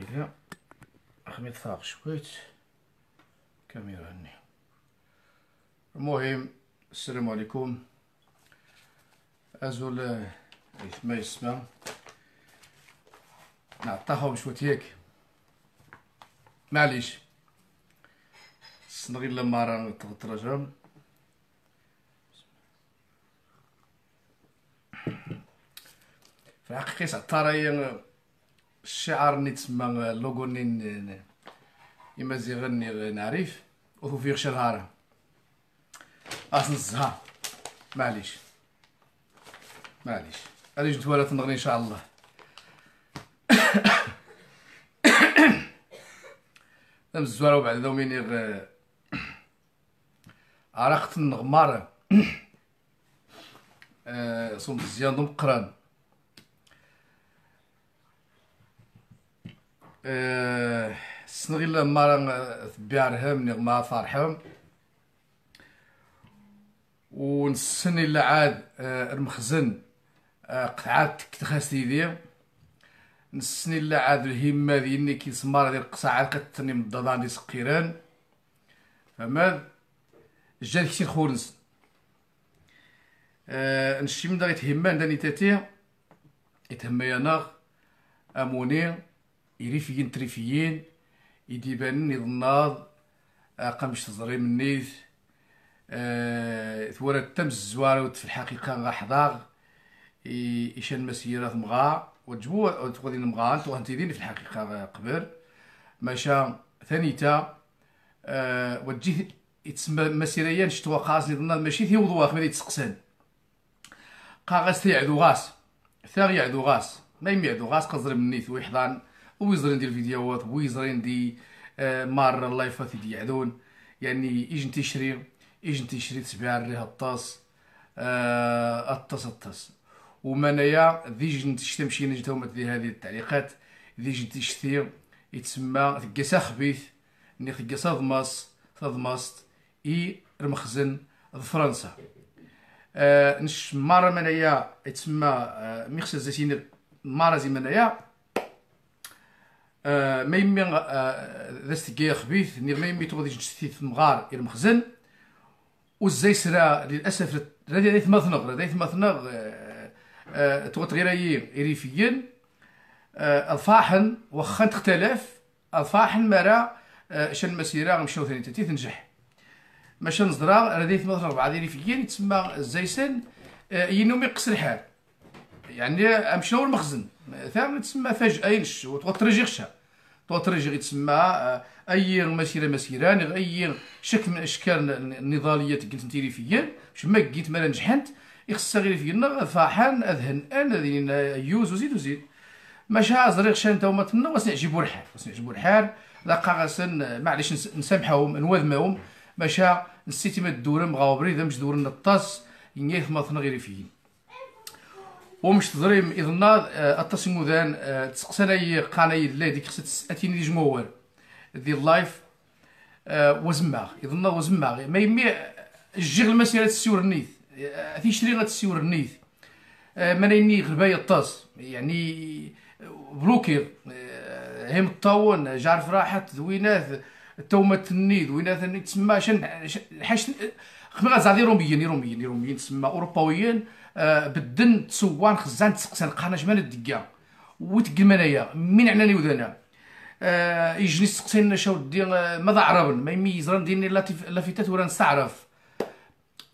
هكذا خميط ثاق شويت كاميرا هني. المهم السلام عليكم. ازول ما يسمع نعطاهم شوية ياك معليش الصنغي لما راه تترجم. في الحقيقة سعطاري الشعار اللي تسمى اللوغو اللي يمازيغني نعرف وفي شهارة اصل الزهر معليش غادي نجي نتوالى تنغني ان شاء الله. الزوار وبعد دوميني عرقت النغمار صوم مزيان دوم قران السنغيل مرة تبيعرهم نغمة فرحهم ونسني إلا عاد المخزن قطعات تخاستي دي نسني إلا عاد الهمة ديالني كيسمار ديال القصاعات كترني من الضدان ديال سقيران فماد جات كتير خورنس نشتي من دا يتهمان داني تاتي يتهمي ناغ اموني يريفيين تريفيين يديبان يضناض قامش تزري منيث ثورة تم الزوارة في الحقيقة غا حضاغ يشان مسيرات مغا وتجبو تغادي المغا انتو غنتيدين في الحقيقة قبر ماشا ثانيتا وتجي يتسمى مسيريا شتوا قاس نضناض ماشي ثيوضوا خمالي تسقسان قاغاس ثيعدو غاس ثاغ يعدو غاس ما يميعدو غاس قزر منيث ويحضان ويزرين ديال الفيديوهات ويزرين دي مار اللايفات دي يعدون يعني يجي تشري تبيع ريها الطاس الطاس ومنايا ذي نتشتي مشي نجدهم دي هذه التعليقات ذي تشتي يتسمى ثقاسا خبيث ني ثقاسا ضماست المخزن فرنسا نش مارا منايا يتسمى ميخسا زيتين مارا زي منايا ما يمي ذا ستكيا خبيث ني ما يمي تغادي تشتي في مغار المخزن وزاي سرا للاسف راه ثمثنغ تغط غير ريفيين الفاحن واخا تختلف الفاحن مرا شان المسيره غنمشيو ثاني تنجح ماشي نزرا راه ثمثنغ 4 ريفيين يتسمى الزيسن ينومي قصر الحال يعني امشيو المخزن ثاني تسمى فجأة ينش وتغطرجيغشا يتسمى اي مسيره اي شكل من اشكال النضاليه قلت نتيري فيا باش ما قيت ما نجحت يخص غير فينا فاحان اذهن انا ذين يوز وزيد ماشي زريغ شان تا هما تما وسنعجبوا الحال لاقا غاسن معليش نسامحهم نوذمهم ماشي نسيتي ما الدورم غاوبري اذا مش دورنا الطاس ينيث ما غير فيين ومش تضريم إذن التصمودان تسقساني قاناي لا ديك خصها اتيني دي جمهور دي اللايف وزماغ إذن وزماغ ما يمي الجيغ المسيرة تسيور النيث تيشري غتسيور النيث مانيني غرباية الطاس يعني بلوكير هم الطاون جعرف راحت ذويناث تومة النيد ويناث تسمى شن حاش خمي غازادي روميين تسمى أوروباويين بدن تسوان خزان تسقسان قاناش مال الدقا وتقل منايا من عناني وذانا يجني تسقسين شاو دي ماذا عربن ما يميزران ديني لافيتات ولا نستعرف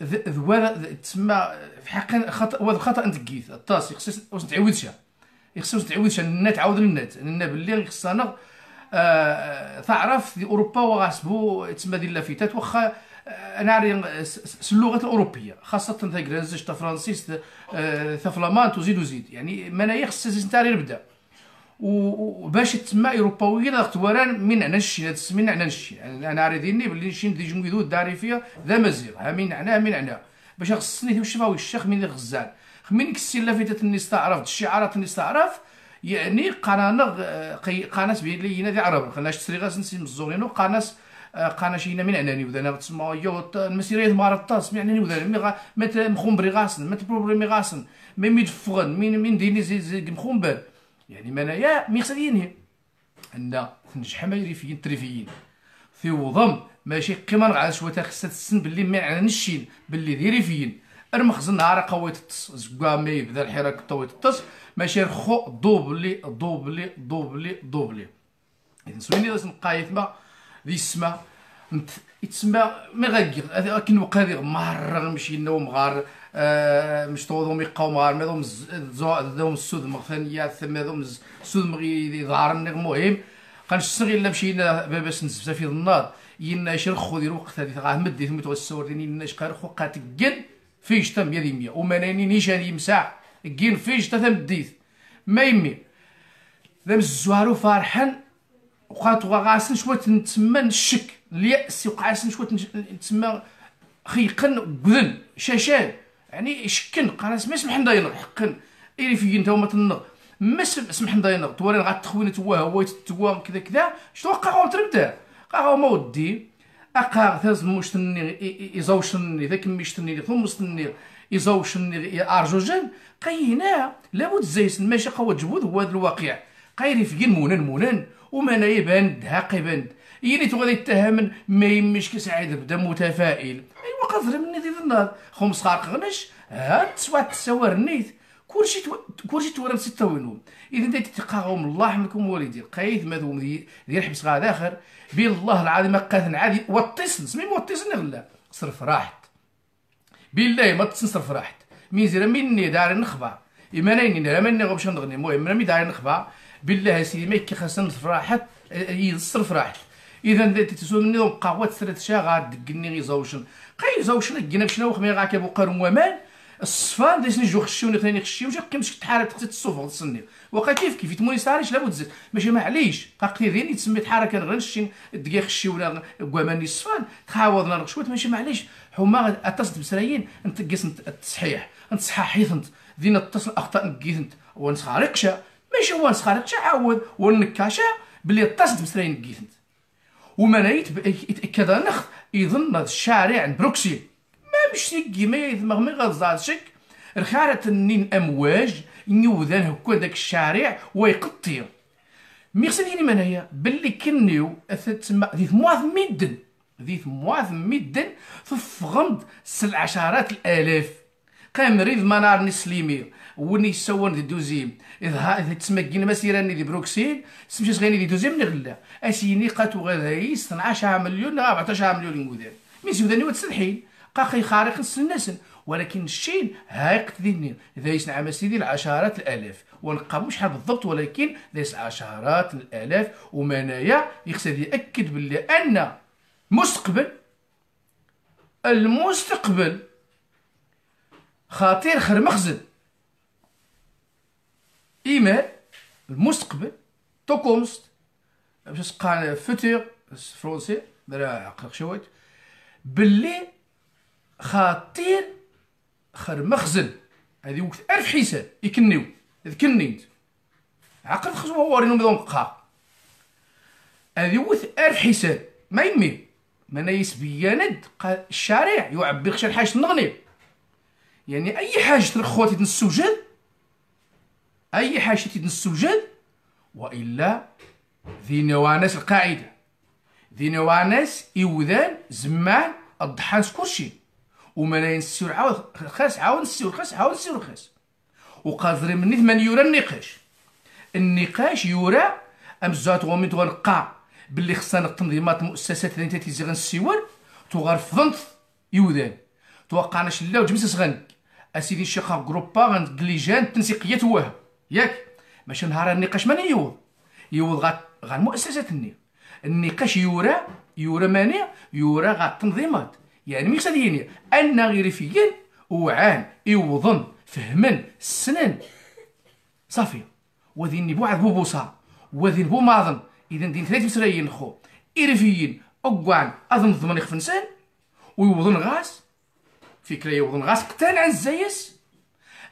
ذوالا تسمى في حق خطا انت كيث الطاس يخص واش تعاودش النت عاود النت باللي خصنا تعرف في اوروبا وغاسبو تسمى ديال لافيتات واخا انا عارف اللغه الاوروبيه خاصه تا كرانزج تا فرانسيس تا فلامانت وزيد يعني منايا خصها نتاع نبدا وباش تسمى اوروباويه اختواران من عنا الشي من عنا الشي انا عارف ديني باللي نشي ندي جميدو داري فيها ذا مزيغ ها من عنا باش خصني الشفاوي الشيخ من غزال من كسي لافيتات نستعرف الشعارات نستعرف يعني قناس بين لينا ذي عرب خلاش تسري غاس نسيم الزورينو قناش هنا من عناني وذانا تسمى يو المسيريه مار الطاس يعني وذانا مت مخمبري غاسن مت بروبليمي غاسن مي ميدفغن من ديني زي مخمبر يعني منايا ميخسديني ان تنجح ما يريفيين تريفيين في وضم ماشي قيمه على شويه خصها تسن باللي ما على نشين باللي ديريفيين المخزن نهار قويت الطس زكوا ما يبدا الحراك طويت الطس ماشي رخو دوبلي دوبلي دوبلي دوبلي اذا سويني لازم نقايت ما ذي السما يتسمى ما غاكي لكن وقادي مره نمشي نوم غار مش طوضهم يقاوم غار ماذوم ذوم السود مغثانيات ثم ذوم السود مغي ظهر المهم قنشتغل الا مشينا باباس نزبسا في النار ينا شرخو ديال الوقت هذه غا مدي ثم توسور ديني ناش قارخو قاتكن فيش تم يدي 100 وماناني نيشان يمسع كين فيش تمديت ما يمي ذا الزوارو فرحان وقعت غاسن شويه نتسمى الشك الياس وقاسن شويه نتسمى خيقن بذن شاشان يعني شكن قراس ما سمح نداينغ حقا إلي في انت وما تنغ ما سمح نداينغ توري غا تخوين توا هو توا كذا كذا شتوقع غا تربدا قا ما ودي اقا ثاز مشتني يزوشني ذاك مشتني ثم مستني يزوشني ارجوجن قينا لابد زيسن ماشي قوه جبود هو هذا الواقع قايري في مونن وما يبان دهاق يبان يلي تغادي يتهم ما يمش كسعيد بدا متفائل ايوا قدر مني ديال النهار خمس خارق غنش ها تسوى تسوى النيت كلشي تورم ستة وينهم اذا انت تتقاهم الله يحملكم والدي قايد مذوم ديال حبس غا داخر بين الله العظيم قاثن عادي وطيسن سمي موطيسن غلا صرف راحت بالله ما تصرف راحت ميزير مني دار نخبع ايمانيني لا مني غبش نغني المهم مي دار نخبع بالله سيدي ما كي خاصنا نصرف راحت يصرف راحت اذا انت تسول مني قهوه ثلاث شاغات دقني غيزوشن زوشن كنا شنو خمي غا كيبو قارون ومان الصفان ديس نجو خشيوني ثاني خشيو جا كيمشي تحارب تحت الصوفه تصني وقا كيف تموني ساريش لابد زيد ماشي معليش قاقتي ذيني تسمي تحرك انا غنشي دقيق خشيونا كواماني الصفان تحاوضنا نغشوت ماشي معليش حما اتصلت بسرايين انت قيس التصحيح انت صحاحيت انت ذينا اتصل اخطاء نقيت انت ونسخارقشا ماشي هو نسخارقشا عاود ونكاشا بلي اتصلت بسرايين نقيت انت ومنايت كذا نخ يظن الشارع بروكسيل ما مش نقي ما يدمغ ما غزال شك رخارة النين امواج نيوذان هكا داك الشارع ويقطير ميغسديني منايا باللي كنيو تسمى ذي ثمواث ميدن فغمض العشرات الالاف قام ريض منار نسليمي وني يسون دي دوزيم اذا تسمى كينا مسيراني دي بروكسيل سمشي صغيري دي دوزيم نغلا اسيني قاتو غدايس 12 مليون 14 مليون نقودان مي سوداني وتسلحين قاقي خارق السنسن ولكن الشين هايقت ذي اذا يسنع مسيدي العشرات الالاف ونقام شحال بالضبط ولكن ليس عشرات الالاف ومنايا يقصد ياكد باللي ان المستقبل خطير خير مخزن ايميل المستقبل توكومست باش قال فوتور فرونسي درا عقلق شويه باللي خطير خير مخزن هذه وقت 1000 حساب يكنيو كنيت عقل خصو ورينو بدون قا هذه وقت 1000 حساب ما يمي ما يسبياند الشارع يعبر خشى الحاج نغني يعني اي حاجه ترخواتي تنسوجد اي حاجه تنسوجد والا ذي نواناس القاعده ذي نواناس يوذان زمان الضحانس كلشي وما ينسيو عاود خاص عاود نسيو الخاص عاود نسيو الخاص وقادرين مني 8 يورا النقاش يورا امزات ومن تغنقع باللي خصنا التنظيمات المؤسسات اللي انت تيزي غنسيور تغرفضنت يوذان توقعنا شلاو جمس غن اسيدي شيخا جروبا غنكليجان تنسيقيات واه ياك ماشي نهار النقاش ماني يوض غا المؤسسات النقاش يورا ماني يورا غا التنظيمات يعني مي خصني ان غير فيين وعان يوضن فهمن السنن صافي وذيني بوعد بوبوصا وذين بو ماضن اذا دين ثلاث مسرايين خو ايرفيين اوكوان اظن ضمن يخفنسان ويوضن غاس فكره يوضن غاس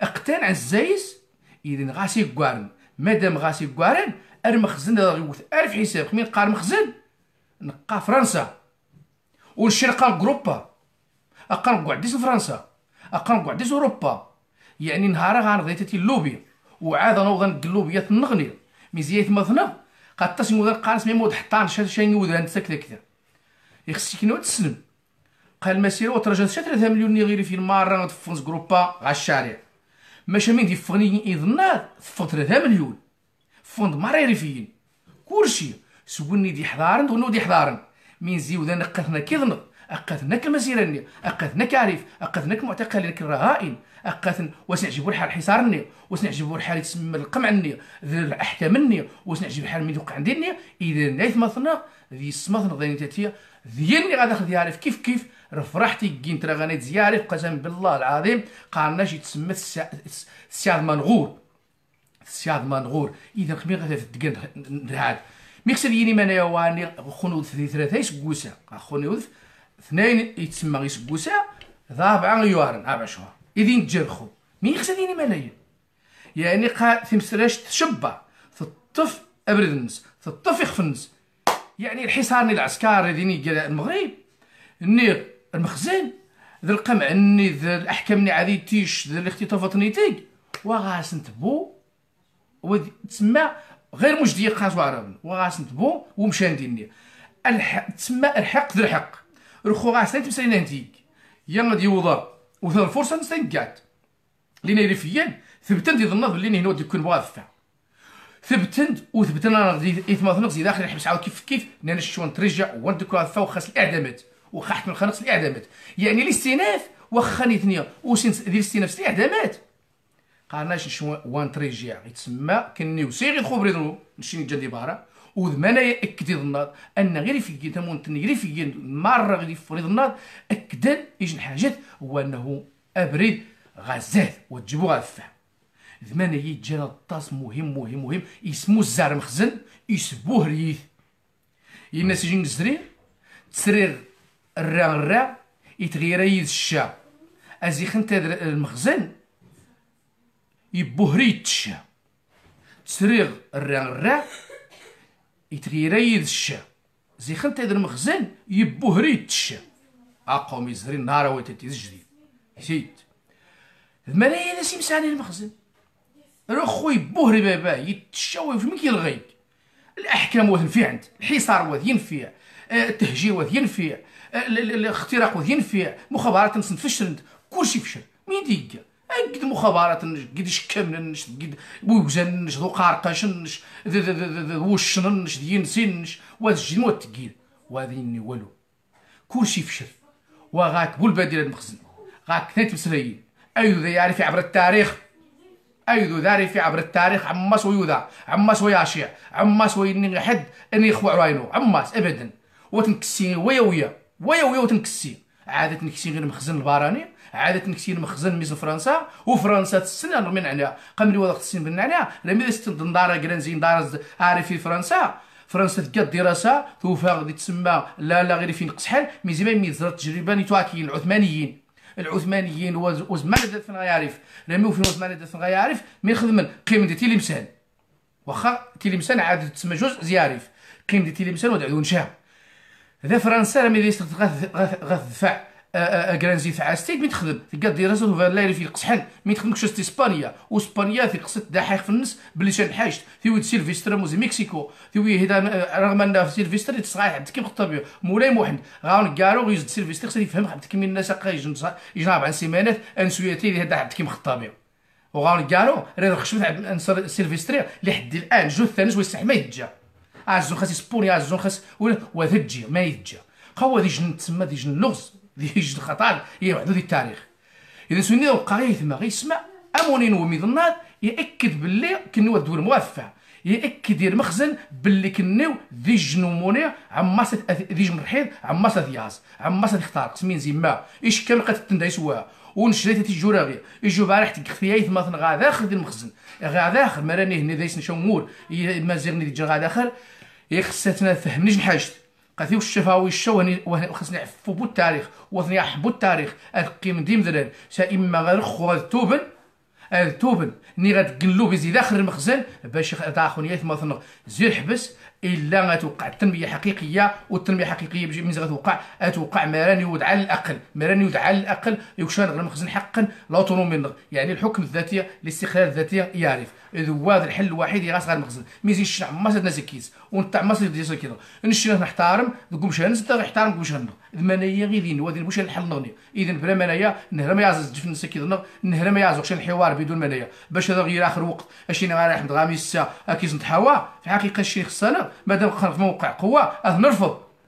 اقتنع الزايس اذا غاس يكوارن مادام غاس يكوارن المخزن يوث 1000 حساب خمين قال مخزن نقا فرنسا والشرقه جروبا اقرب قعديس فرنسا اقرب قعديس اوروبا يعني نهار غنغدي تي اللوبيا وعاد نوضن اللوبيا تنغني مزيات مثنى قد تسمو قارس ميمود حطان شاني وذان سكذا كذا يخصك نوت تسلم قال المسيره وترجع 3 مليون غير في الماره تفونس جروبا على الشارع ماشي من ديفغني يظنات فوق 3 مليون فوند مريري فين كلشي سولني دي حضارن دونو دي حضارن من زيودا نقثنا كيظن اقثنا كمسيرني اقثنا كعريف اقثنا معتقلين كالرهائن اقثن وسنعجبوا الحال حصارني وسنعجبوا الحال يتسمى القمعني ذي الاحكام مني وسنعجب الحال من يوقع عندي اذا نايث مثلا ذي السماث ضيني تاتيا ذيني غادي ناخذ يعرف كيف رفرحتي كين ترى غاني زيارف قسم بالله العظيم قالناش يتسمى السياد منغور السياد منغور اذا خمي غادي تدقن نهاد ميكسر يني مانا واني خنود في 3 يسقوسا خنود 2 يتسمى يسقوسا ضابعه يوارن 4 شهور اذا تجرخو ميكسر يني مانايا يعني قا ثمسراش تشبع في الطف ابردنس في الطف يخفنس يعني الحصار العسكري ديني المغرب ني المخزن ذا القمع ني ذا الاحكام ني عادي تيش ذا الاختطافات نيتيك وغاس نتبو تسمى غير مجدي قاس وعرب وغاس نتبو ومشان ديني تسمى الحق ذا الحق رخو غاس تمسالينا نتيك يا غادي يوضا وذا الفرصه نستنقات لينا يرفيان ثبتن دي ظنظ اللي هنا يكون واضح ثبتند وثبتنا غادي يثمث نقص داخل نحبس عاود كيف نشوف نترجع وندكو فوق خاص الاعدامات وخحت من خنقص الاعدامات يعني الاستئناف واخا نيتنيا وسين ديال الاستئناف الاعدامات قالناش نشوف وانتريجيا يتسمى كنيو سي غير خبري ضرو نشي نجا ديبارا وذمانا ياكد الناض ان غير في تمون غير في مره غير فريض الناض اكد يجن حاجات هو انه ابرد غازات وتجيبو غافه ذمانا يجينا الطاس مهم يسمو الزار مخزن يسبوه ريث الناس يجي نزرير تسرير الرا يتغير يد الشا ازي خنت المخزن يبوه ريت الشا تسرير الرا يتغير يد الشا زي خنت المخزن يبوه ريت الشا اقوم يزرين نهار ويتي جديد سيت ذمانا يا ناس يمساني المخزن رخوي بوهري بابا يتشاوي في مين كيلغيك الاحكام واث ينفع الحصار واث ينفع التهجير واث ينفع الاختراق واث ينفع مخابرات نفشل كلشي فشل مين ديك قد مخابرات قد شكم قد بوزن ذو قارقش وش دينسين وهذا والتقيل وهذا والو كلشي فشل وغاك بولبادي المخزن غاك ثلاث مسلايين ايضا يعرف عبر التاريخ ايضا ذاري في عبر التاريخ عماس ويوذا عماس وياشيع عماس ويني حد اني يخوع راينو عماس ابدا وتنكسي ويا وتنكسي عادة تنكسي غير مخزن الباراني عادة تنكسي مخزن ميز فرنسا وفرنسا تسنى من عناها قبل ولا تسنى من عناها لم يستند دار كرانزين دار عارف في فرنسا تقاد دراسة توفى غادي تسمى لا غير في نقصحال مي زمان مي زرت تجربة نتواكيين العثمانيين وزمان دات غيعرف رميو في زمان دات غيعرف مي خدمن قيمة ديال تيلمسان واخا تيلمسان عاد تسمى جزء زيارف قيمة ديال تيلمسان ودعو نشا هذا فرنسا راه ملي غتدفع كرانزي تاع ستيت مين تخدم تلقى دراسه ولا في القصحان مين تخدم كشت اسبانيا واسبانيا في قصه دحيح في النص بلي شان حاجت في ود سيلفستر موزي مكسيكو في هذا رغم ان في سيلفستر تصغير عبد كيم خطابي مولاي موحد غاون كارو يزد سيلفستر خصني يفهم عبد كيم الناس يجي 4 سيمانات انسويتي هذا عبد كيم خطابي وغاون كارو راه خشمت عبد سيلفستر لحد الان جوج ثاني ويستحمى ما يتجا عزو خاص يسبوني عزو خاص وهذا تجي ما يتجا قوا دي جن تسمى دي جن اللغز دي جن خطر هي وحدو دي التاريخ اذا سني القرايه ثم غيسمع امونين وميظنات ياكد باللي كنو الدول موافقه ياكد المخزن باللي كنو دي جنوموني عماس دي جمرحيد عماس دياز عماس اختار سمين زيما ايش كان لقات تندايسوا ونشريت تيجوراغي يجو بارح تكفيايت مثلا غاداخل ديال المخزن غاداخل ما راني هنا دايس نشومور مازيغني ديجا غاداخل خصنا نفهمنيش نحاجت قاثي الشفاوي الشو خصني نعفو بالتاريخ وثني يحبوا التاريخ القيم ديم ذلال سا اما غيرخو التوبن ني غتقلو بزي داخل المخزن باش تاخونيات مثلا زير حبس الا غتوقع التنميه حقيقيه والتنميه الحقيقيه باش ملي غتوقع مراني يود على الاقل يكشان غير المخزن حقا لاوتونومي يعني الحكم الذاتي الاستقلال الذاتي يعرف اذا هو هذا الحل الوحيد اللي غير المخزن ميزين الشنع ما سد ناس كيس ونتاع ما سد ديال كذا نشي نحترم نقوم شان نزيد نحترم نقوم شان المنايا غير دين ودين واش الحل نغني اذا بلا منايا نهر ما يعزز في الناس كذا نهر ما يعزوش الحوار بدون منايا باش هذا غير اخر وقت اشي انا رايح غاميسا اكيز نتحاوا في الحقيقه الشيء خصنا مادام خرج في موقع قوه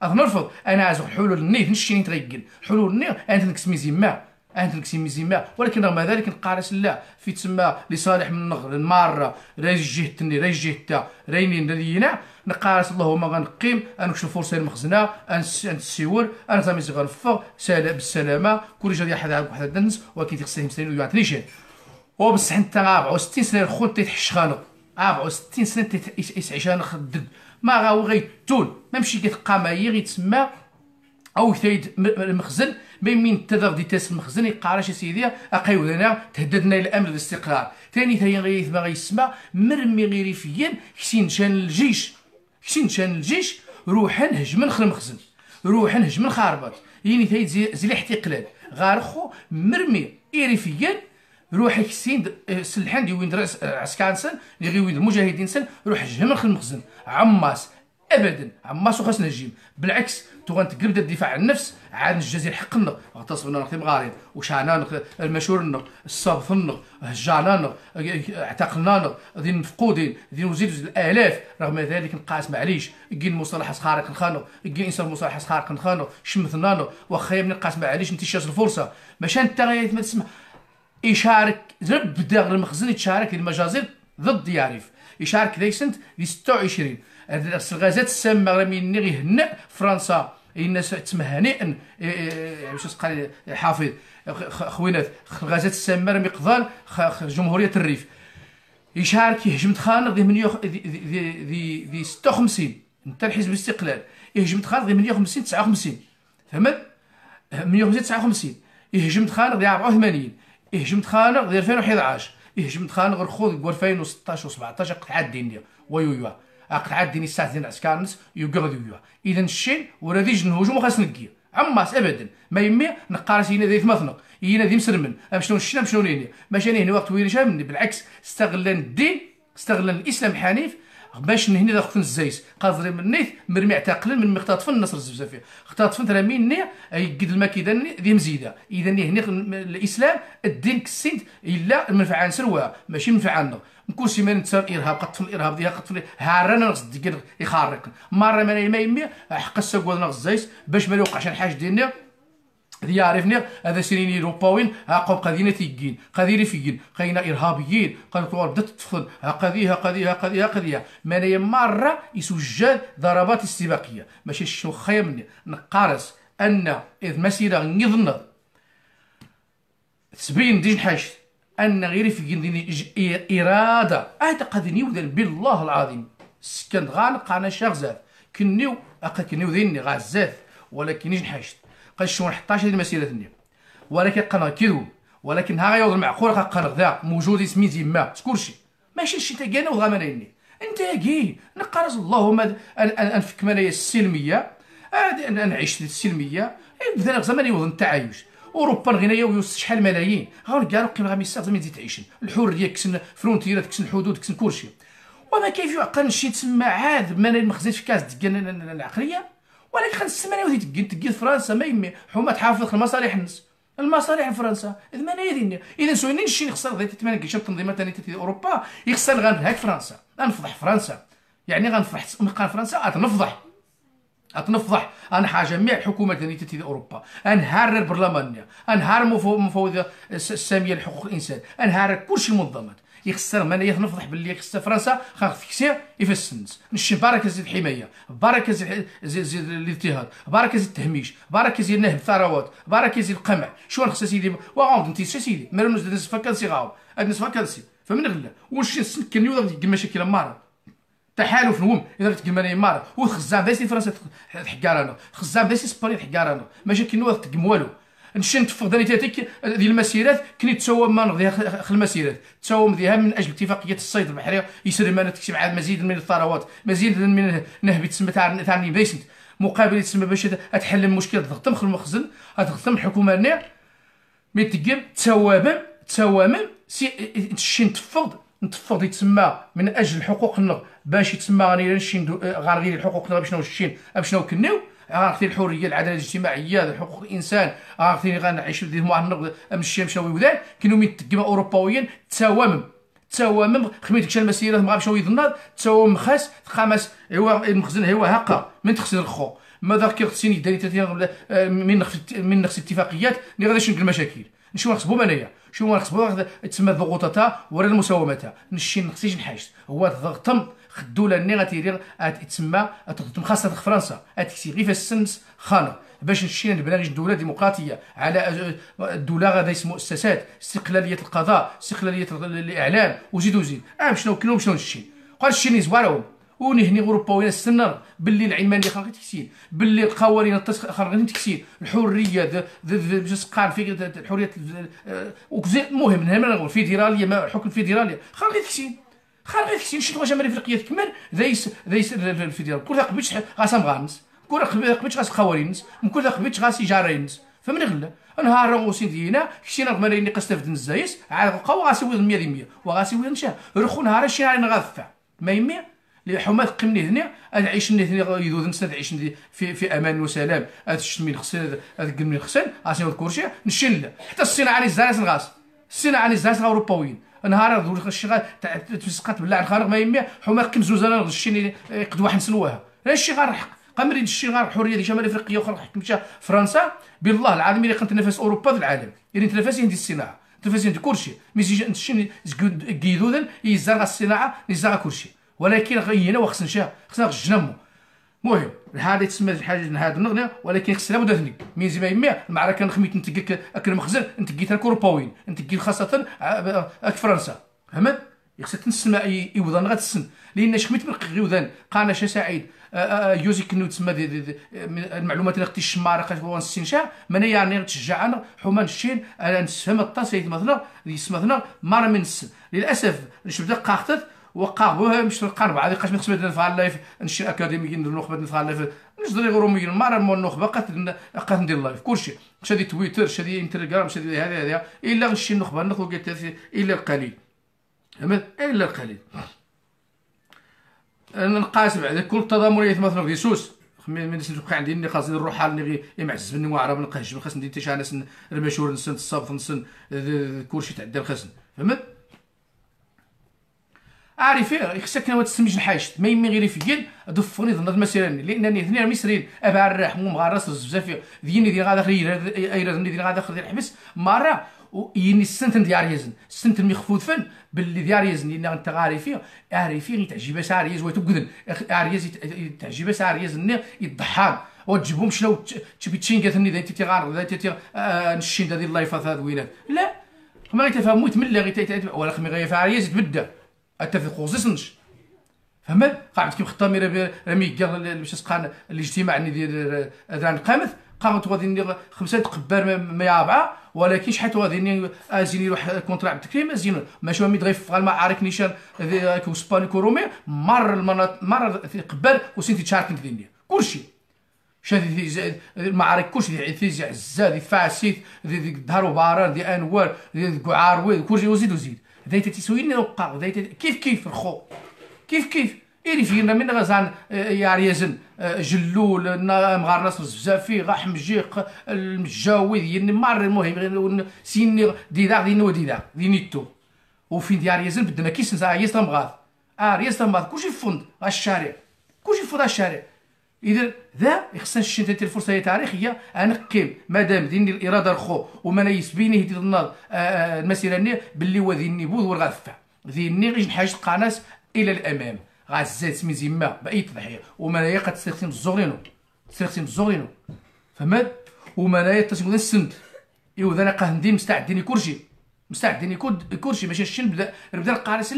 نرفض انا عايز حلول النيت نشي نتغيقل حلول النيت انت نكسمي زيما ولكن رغم ذلك نقارس لا في تسمى لصالح من النغر الماره راي جهتني راي جهتا راينين لينا نقارس اللهم غنقيم نكشف فرصه المخزنه نسيور انا زعما غنفق بالسلامه كل جا حدا واحد الدنس ولكن تيخصني مسلين ويعطينيش وبصح انت 64 سنه الخون تيتحش خانق 64 سنه تيعيش انا خدد ما غاو غيتون ما مشي كتلقى معايا غيتسمى او ثايد المخزن بين تذر دي تاس المخزن يقارش يا سيدي اقيودنا تهددنا الى الامن والاستقرار ثاني ثاني غيث ما غيسمى مرمي غير فيا كسين شان الجيش روح نهجم نخل المخزن روح نهجم خاربط يعني ثايد زي الاحتقال غارخو مرمي ايريفيا روح كسين سلحان دي وين عسكان سن اللي غيوين المجاهدين سن روح هجم نخل المخزن عماس ابدا عماس وخاص نهجم بالعكس تقلب الدفاع عن النفس عاد الجزيره حقنا غتصبنا نختي مغارين وشعنا المشورنا الصابثنا هجعنا اعتقلنا ذي مفقودين ذي نزيد الالاف رغم ذلك نقاس معليش كاين المصالحه خارق نخانو كاين انسان مصالحه خارق نخانو شمثنا واخا يبني نقاس معليش انتشاز الفرصه باش انت ما تسمع يشارك بدا المخزن يتشارك المجازر ضد يعرف يشارك ديسنت ل 26 الغازات السامه راه مني غيهنأ فرنسا الناس تسمى هنيئا واش قال حافظ خوينات الغازات السامه راه مقدار جمهوريه الريف يشارك يهجم تخانق ذي 56 انت الحزب الاستقلال يهجم تخانق ذي 150 59 فهمت 150 59 يهجم تخانق ذي 84 يهجم تخانق ذي 2011 يهجم تخانق رخوض 2016 و17 قطعات دينيه ويويوا قطعات ديني الساعه ديال عسكرنس يقعدوا اذا الشين ولا ديج نهجم وخاص نقي عماس ابدا ما يمي نقارس هنا ذي ثمثنق هنا ذي مسرمن شنو الشنا شنو ليني ماشي هنا وقت وين مني بالعكس استغلن الدين استغلن الاسلام الحنيف باش هنا داخل الزيس قادر من نيت مرمي اعتقل من مختطف النصر الزفافيه اختطف ترى مين يقد المكيده ذي مزيده اذا هنا الاسلام الدين كسيت الا المنفعه عن سروها ماشي منفعه عندنا كل سيمانه تصير ارهاب قطف الارهاب ديال قطف هارانا نقصد يخارق مره ما يمي حق السكواد نغزايس باش ما يوقعش الحاج ديالنا يعرفني هذا سنين اوروباويين قوم قادين تيجين قادين فيين قاينا ارهابيين قالوا بدات تدخل قضيه مانايا مره يسجل ضربات استباقيه ماشي شنو خايا مني نقارس ان اذ مسيره نظن تبين ديج حاجه ان غير في اراده اعتقد يوذن بالله العظيم سكن غانق انا شغزاف كنيو ذيني غازات ولكن نيج حاجه قال شنو 11 ديال مسيرتني ولكن قنا كيدو ولكن ها غيوض المعقول قنا ذا موجود سميتي ما تكلشي ماشي شي تاكانا وغامنيني انت كي نقرز اللهم انفك منايا السلميه نعيش السلميه بدا زمان يوض التعايش اوروبا غنايا ويوس شحال ملايين غير كاع قيم غامي زعما تزيد تعيش الحريه كسن فرونتيرات كسن الحدود كسن كلشي وما كيف يعقل شي تسمى عاد ما المخزن في كاس ديال العقليه ولكن خلينا السمانه ودي تقي فرنسا ما يمي حما تحافظ المصالح الناس المصالح فرنسا اذا ما يديني اذا سوينين شي خسر غير تمانين كيش التنظيمات ثاني تاع اوروبا يخسر غنهاك فرنسا غنفضح فرنسا يعني غنفضح مقال فرنسا غتنفضح انا حاجه جميع الحكومات ثاني تاع اوروبا انهار البرلمان انهار مفوضيه الساميه لحقوق الانسان انهار كلشي المنظمات يخسر من ينفضح باللي يخسر فرنسا خاص تكسير يفسنس نشي بركه زيد الحمايه بركه زيد الاضطهاد بركه زيد التهميش بركه زيد نهب الثروات بركه زيد القمع شو نخص سيدي وعاود انت سيدي مرنوز نسفا كنسي غاو نسفا كنسي فمن غلا واش نسكن يوض ديك المشاكل مارا تحالف نوم اذا تقماني مارا وخزام دايسي فرنسا تحكارانا خزام دايسي اسبانيا تحكارانا ماشي كنوض تقم والو نمشي نتفق دانيتاتك ديال المسيرات كني تساوم ما نغذيها المسيرات تساوم ذيها من اجل اتفاقيه الصيد البحريه يسري ما تكسب عاد مزيد من الثروات مزيد من نهبي تسمى تاع بيسنت مقابل تسمى باش تحل المشكل تغطم في المخزن تغطم الحكومه لنا مي تقيم تساوم سي تشي نتفق نتفض يتسمى من اجل حقوقنا باش يتسمى غنغير حقوقنا باش نوشين باش نوكنيو غنعطي الحريه العداله الاجتماعيه حقوق الانسان غنعطي غنعيش في معرض نمشي ويودان كاينو من التقيمه اوروبيين تساوم خميت ديك المسيره ما غابش يضنض تساوم خاص خامس هو المخزن هو هكا من تخسر الخو ماذا كيغسيني داري من نفس اتفاقيات اللي غادي نشوف المشاكل نشوف نحسبوا انايا شو نحسبوا تسمى ضغوطاتها ولا المساوماتها نشي نخسيش نحاش هو ضغطم الدوله اللي غتيري تسمى تخدم خاصه في فرنسا تكسي غير في السنس خانه باش نشي نبنى دوله ديمقراطيه على الدوله غادا يسمو مؤسسات استقلاليه القضاء استقلاليه الاعلام وزيد شنو كلهم شنو نشي قال شي زوارهم ونهني اوروباويين السنه باللي العلمانيه خلقت تكسين باللي القوانين خلقت تكسين الحريه باش تقال في الحريه المهم هنا الفيدراليه الحكم الفيدرالي خلقت تكسين شي واش امريكا افريقيا تكمل ذايس الفيدرال كل قبيتش غاسم غانس كل قبيتش غاس خوارينس كل قبيتش غاس يجارينس فمن غلا نهار غوسين دينا كشينا غمالين قستفد نزايس عاد بقاو غاسيوي 100 وغاسيوي نشا رخو نهار شي نغفع ما يمي لحمات قمني هنا نعيش هنا يذوذ نسنا نعيش في امان وسلام هذا الشمين خصنا هذا القمني خصنا عشان الكرشي نشل حتى الصناعه اللي زارس نغاس الصناعه اللي زارس اوروباويين نهار ذو الشغال تسقط بالله الخارق ما يمي حمات قم زوزنا الشيني قد واحد نسلوها الشيء غير قمرين الشيء غير الحريه ديال شمال افريقيا واخا حكمتها فرنسا بالله العظيم الا كنت نفس اوروبا في العالم يعني تنافسين ديال الصناعه تنافسين ديال كلشي مي نشي كيدودن يزرع الصناعه يزرع كلشي ولكن هنا وخصنا خصنا الجنمو المهم هذا تسمى الحاجه هذا النغنى ولكن خصنا وداتني مي زي ما يمي المعركه نخميت نتقيك اكل مخزن نتقيت الكوروباوين نتقي خاصه فرنسا فهمت خصها تنسمع يوضن غتسن لان شخميت بالقيودان قانا شا سعيد يوزي كنو تسمى المعلومات اللي اختي الشمارقه هو نستنشا من يعني تشجعنا حمان الشين على نسهم الطاس مثلا يسمثنا مره من السن للاسف شفت قاختت وقاغوها مش القرب عادي قاش نقسم نفعل لايف نشي اكاديميين ندير نخبه نفعل لايف نجري غروميين مره مو النخبه قات ندير لايف كلشي شادي تويتر شادي انستغرام شادي هذا الا نشي النخبه نخرج الا القليل الا القليل انا نقاس بعد كل تضامنيه مثلا في سوس من نتوقع عندي اني خاصني نروح اللي يمعز بني واعره ما نقاش خاصني ندير حتى شي ناس المشهور نسن الصابط نسن كلشي تعدى خاصني فهمت عارفين خصك ما تسميش الحاجت ما يمي غير فيا ضفوني ظن المسيره لانني اثنين مصريين ابا الراح مغرس بزاف ديالي ديال غادا خير ايرا ديال غادا خير الحبس مره ويني السنت ديال يزن السنت المخفوض فن باللي ديال يزن لان انت عارفين تعجب ساريز وتقدن عاريز تعجب ساريز يضحان وتجيبهم شنو تبي تشينكاتني ذا تيغار ذا نشين هذه اللايفات هذا ويلات لا ما غيتفهموا تملا غير ولا خمي غير فاريز تبدا اتفق وزسنش فهمت قاعد كيف خطامي رمي كاع باش تسقان الاجتماع ديال اذان قامت قامت غادي 5 تقبر ما يابعه ولكن شحال غادي ازيني يروح كونترا بالتكريم ازين ماشي مي دغيف المعارك نيشان كوسباني كورومي مر قبر وسنتي تشارك ديالي كلشي شادي المعارك كلشي في عزاد فاسيت ظهروا باران دي انوار دي كعاروي كلشي وزيد دايت تسويني وقع دايت كيف الخو كيف إلي فينا من غزان ياريزن جلول مغار ناصر الزفافي غا حمجيق المجاوي ديالني مار المهم سيني ديدا نيتو وفين دياريزن بدنا كيس نسا ياس مغاض رياس مغاض كلشي فند غا الشارع كلشي فند الشارع اذا ذا خصنا نشد الفرصه تاريخيه انقيم مادام ديني الاراده الخو وما يسبيني هدي الناض المسيره باللي هو ذيني بود ورغفع ذيني غير حاجه قناص الى الامام غازات سمي زيما باي تضحيه ومنايا قد تستخدم الزغرينو فهمت ومنايا تسمى السند ايوا انا قاندي مستعدين كلشي ماشي الشين نبدا القارص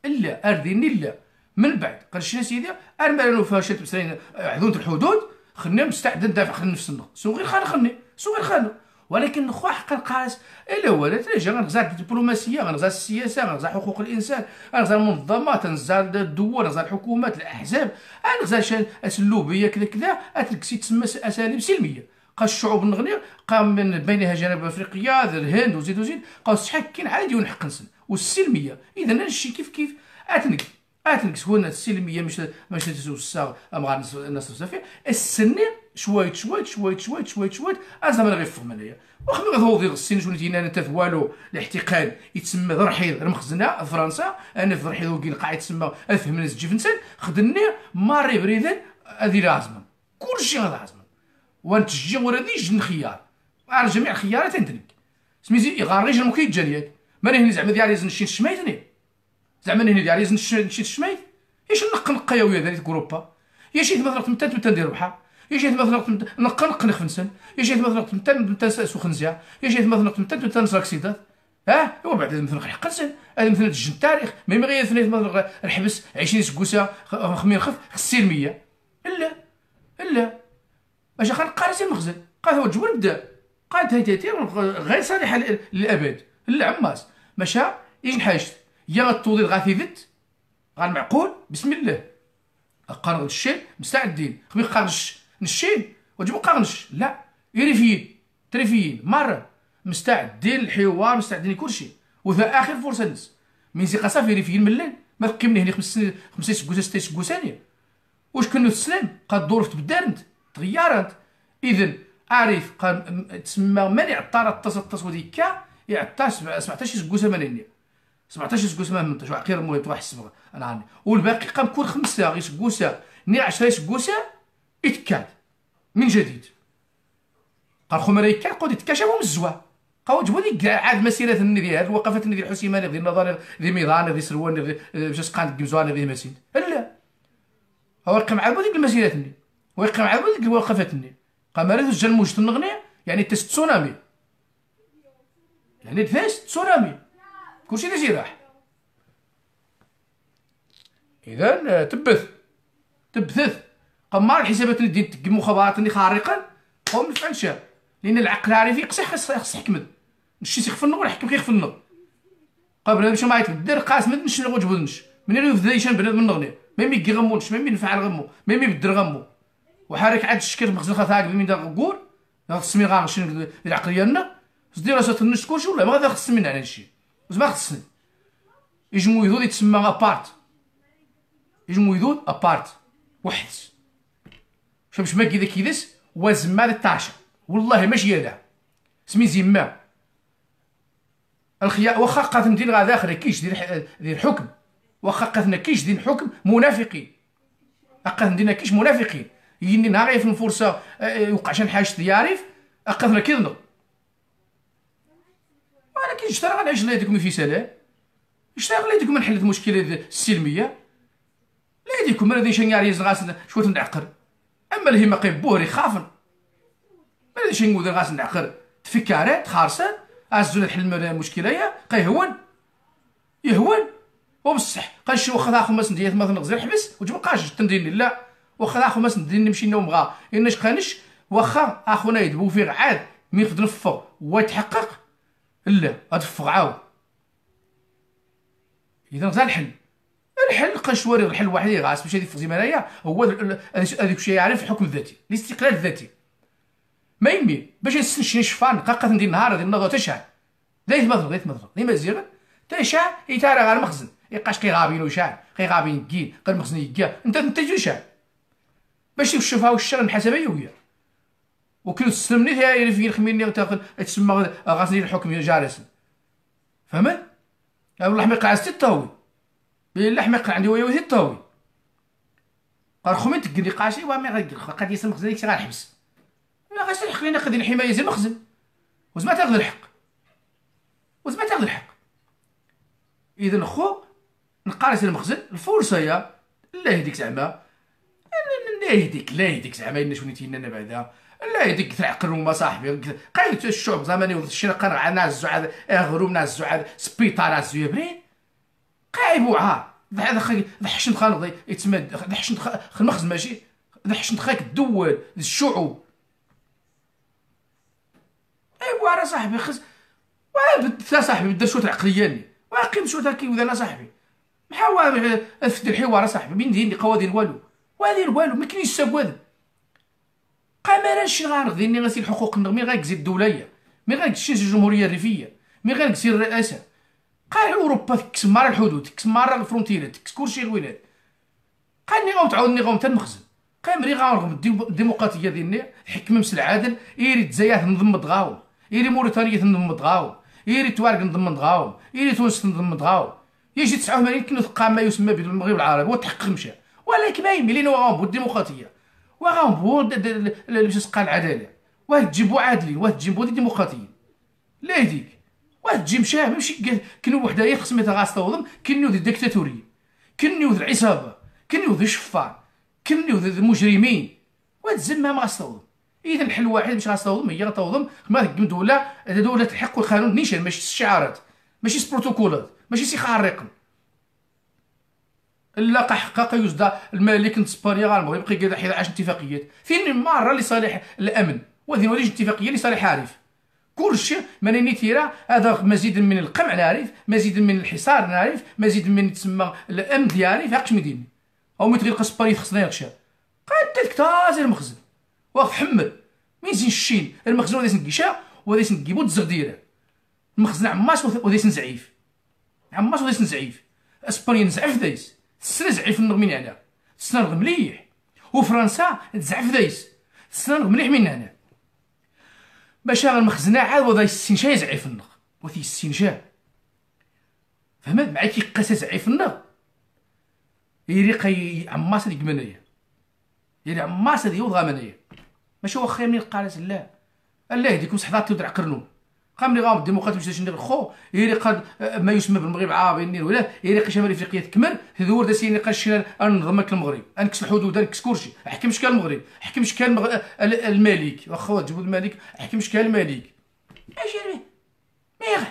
الا ارديني لا من بعد قال شي سيدي ارمالو فاشلت بسرين عذوره الحدود خلينا مستعد ندافع على نفسنا سو غير خانو ولكن خو حق القاس الا هو لا ترجع غنغزا الدبلوماسيه غنغزا السياسه غنغزا حقوق الانسان غنغزا المنظمات غنغزا الدول غنغزا الحكومات الاحزاب غنغزا اسلوبيه كذا اتلكسي تسمى اساليب سلميه قا الشعوب النغنيه قام من بينها جنوب افريقيا الهند وزيد قاو شحال كاين عادي ونحق نسن والسلميه. اذا هادشي كيف كيف اتنك هو السلميه مش تسوسا امغا الناس فيه السني شويه شويه شويه شويه شويه شويه ازعما غير فهم انايا واخا غادي السن شنو تينا انت والو الاحتقان يتسمى ذرحيض المخزنه فرنسا انا في ذرحيض وكاين قاعد يتسمى افهم الناس جيفنسن خدني ماري بريدن هذه لازم كلشي غادي لازم وانتجي ورادي جن خيار على جميع الخيارات عندك سميتي يغاريج المكيد جاليات ماني هني زعما ديالي نشين شميتني زعما هني ديالي نشين شميت ايش نقا يا ويا داريت جروبا يا شي مثلا تمتا ندير بحال يا شي مثلا نقا نخنسن يا شي مثلا تمتا سخنزيا يا شي مثلا تمتا نسراكسيدات هو بعد مثلا حقنسن هذا مثلا تجن التاريخ ما غير مثلا الحبس 20 سكوسه خمير خف السلميه لا اش خنقارس المخزن قال هو الجبر بدا قالت هاي تيتير غير صالحه للابد لا عماس مشى يجي حاجت يا التوضيل غاثيدت غالمعقول بسم الله قارن الشين مستعدين خبير قارنش نشين وجبو قارنش لا تريفيين مره مستعدين الحوار مستعدين كلشي وذا اخر فرصه الناس من زي قصا فيريفيين من الليل ما كملنا هني 5 سكوسه 6 سكوسانيه واش كنو تسلم قد الظروف تبدلت تغيرت اذا عارف قال تسمى من يعطى التصويت ديكا يعطى 17 سكوسه مالينيا 17 سكوسه ما منتش عقير المهم واحد السبغه انا عندي والباقي قام كل 5 غير سكوسه ني 10 سكوسه يتكاد من جديد قال خو مريكا قود يتكاشفوا من الزوا قاو جبوا ديك عاد مسيره ديال هاد الوقفات ديال الحسيماني ديال النظر ديال ميضان ديال سروان ديال باش قاند كمزوان ديال مسيد لا هو يقيم مع ديك المسيرات ني ويقيم مع ديك الوقفات ني قام مريض جا الموج تنغني يعني تسونامي يعني فاس تسونامي كلشي داجي راح اذا تبثث قمار الحسابات اللي ديال المخابرات اللي خارقا هو من فانشا لان العقل عارف يقصي خص يحكمد نشي يخف النغ ولا يحكم كيخف النغ قبل باش ما يتبدل قاسم نش نغ وجبدنش من اللي يفديشان بنادم النغني ما يمي غمونش ما يمي نفعل غمو ما يمي يبدل غمو وحرك عاد الشكل مخزن خاطاك من دا غور السمي غنشن العقل ديالنا دير راسها النش كلشي ولا ما غادي خص من على هادشي ما خصني يجمو يذود يتسمى ابارت يجمو يذود ابارت وحد باش ما كيدس وزما الطاشا والله ماشي يدا سمي زما الخيار واخا قاتم دين غا داخل كيش دير الحكم واخا قاتنا كيش دين الحكم منافقين قاتم دينا كيش منافقين يني نهار في الفرصه يوقع شي حاجه يعرف قاتنا كيضنو ولكن اشترى غنعيش ليدكم في سلام اشتغل ليدكم نحل المشكله السلميه ليدكم ما غاديش نعريز غاس شويه نعقر اما الهمه قيبوه يخافن ما غاديش نقول غاس نعقر تفكارات خارسان عزونا نحل المشكله يا يهون وبصح قال شي واخا اخو ماس ندير مثلا غزير حبس وتبقاش تنديني لا واخا اخو ماس ندير نمشي نوم بغا اناش قانش واخا اخونا يدبو فيه عاد مي يقدر نفق ويتحقق لا غتفق عاود اذا غزا الحل لقى شواري الحل واحد غاس باش يفق زعما انايا هو هذاك الشيء يعرف الحكم الذاتي الاستقلال الذاتي ما يمي باش نسنشني شفان قاقه ندير نهار ديال النظر تشعل دايت مضر ديما زيغ تشعل يتارى غير المخزن يبقاش كيغابين وشعل كيغابين كين غير المخزن يكا انت تجي شعل باش تشوفها والشغل الحسابيه وياه وكل تسلمني هي في الخميني وتاخذ تسمى غاسني الحكم جالس فهمت والله ما يقع الطاوي بالله ما يقع عندي ويا الطاوي قال خومي تقدي قاشي وما قد يسمى خزنك شي غنحبس لا غاش الحق لينا قد الحمايه زي المخزن وزما تاخذ الحق اذا خو نقارس المخزن الفرصه يا الله يهديك زعما لا يهديك زعما إنا شوني تينا بعدا لا يهديك تعقل وما صاحبي قايت الشعب زماني وشي قرع ناس زعاد غروم ناس زعاد سبيطار ناس زويبرين قايب وعار ضحشن خانضي يتمد ضحشن المخزن ماشي ضحشن خاك الدول الشعوب ايوا راه صاحبي خص يا صاحبي بدا شويه عقلياني واقيم شويه هكا وذا صاحبي محاول افدي الحوار صاحبي بين ديني قوادين والو ما كاينش ساكواد قامراش غنغدي اني غنسير الحقوق مي غاكزي الدوليه مي غاكزي الجمهوريه الريفيه مي غاكزي الرئاسه قال اوروبا تكس مارا الحدود، تكس مارا الفرونتيرات، تكس كلشي الوينات. قال ني غاون تعاودني غاون حتى المخزن. قال مري غنرغم الديمقراطيه ديالنا حكم مسل العدل، يري الجزائر تنظم دغاو، يري موريتانيا تنظم دغاو، يري توارق نضم دغاو، يري تونس تنظم دغاو، يجي 89 كنا تلقى ما يسمى بالمغرب العربي وتحقق مشى. ولكن ما يملي لنا غنبو الديمقراطيه وغنبو قال العداله، واحد تجيبو عادلين، واحد تجيبو ديمقراطيين. لا يهديك، واحد تجي مشاه ماشي كنو وحدايا خصمتها غاستوضم، كنو ذي الديكتاتوريه، كنو ذي العصابه، كنو ذي الشفار، كنو ذي المجرمين، واحد زعما ما غاستوضم. اذا الحل الواحد باش غاستوضم هي غتوضم كما تقم دوله الحق والقانون نيشان، ماشي الشعارات، ماشي بروتوكولات، ماشي سي خارقين. لا حقق يصدى الملك اسبانيا غير المغرب يبقى كاع 11 اتفاقيات فين مره لصالح الامن، وهذه وليش اتفاقيه لصالح عارف. كلشي ماني تيرا هذا مزيد من القمع نعرف، مزيد من الحصار نعرف، مزيد من تسمى الامن ديالي فاقش مديني او متغير اسبانيا خصنا يغشى. قاد تازر المخزن واقف حمل مين زين الشين المخزن وديس نكيشا وديس نكيبو الزغديره. المخزن عماس وديس نزعيف، عماس وديس نزعيف. اسبانيا نزعف دايس السنه زعيف النغمين هنا السنه مليح، وفرنسا تزعف دايس السنه مليح من هنا. باش المخزنه عاد وضا السنشا يزعف النغ وثي السنشا فهمت معايا كي قاس يزعف النغ يري عماس ديك منايا، يري عماس ديال وضغا منايا ماشي واخا من قالت لا الله يهديكم صحضات تدرع قرنون. قام لي غام الديمقراطيه باش ندير خو يري قاد ما يسمى بالمغرب العربي النيل ولا يري شمال افريقيا تكمل تدور داسيني قاشنا ننظمك المغرب، انكس الحدود انكس كلشي، احكم شكال المغرب، احكم شكال الملك، واخا تجيبوا الملك احكم شكال الملك. اجي ميغ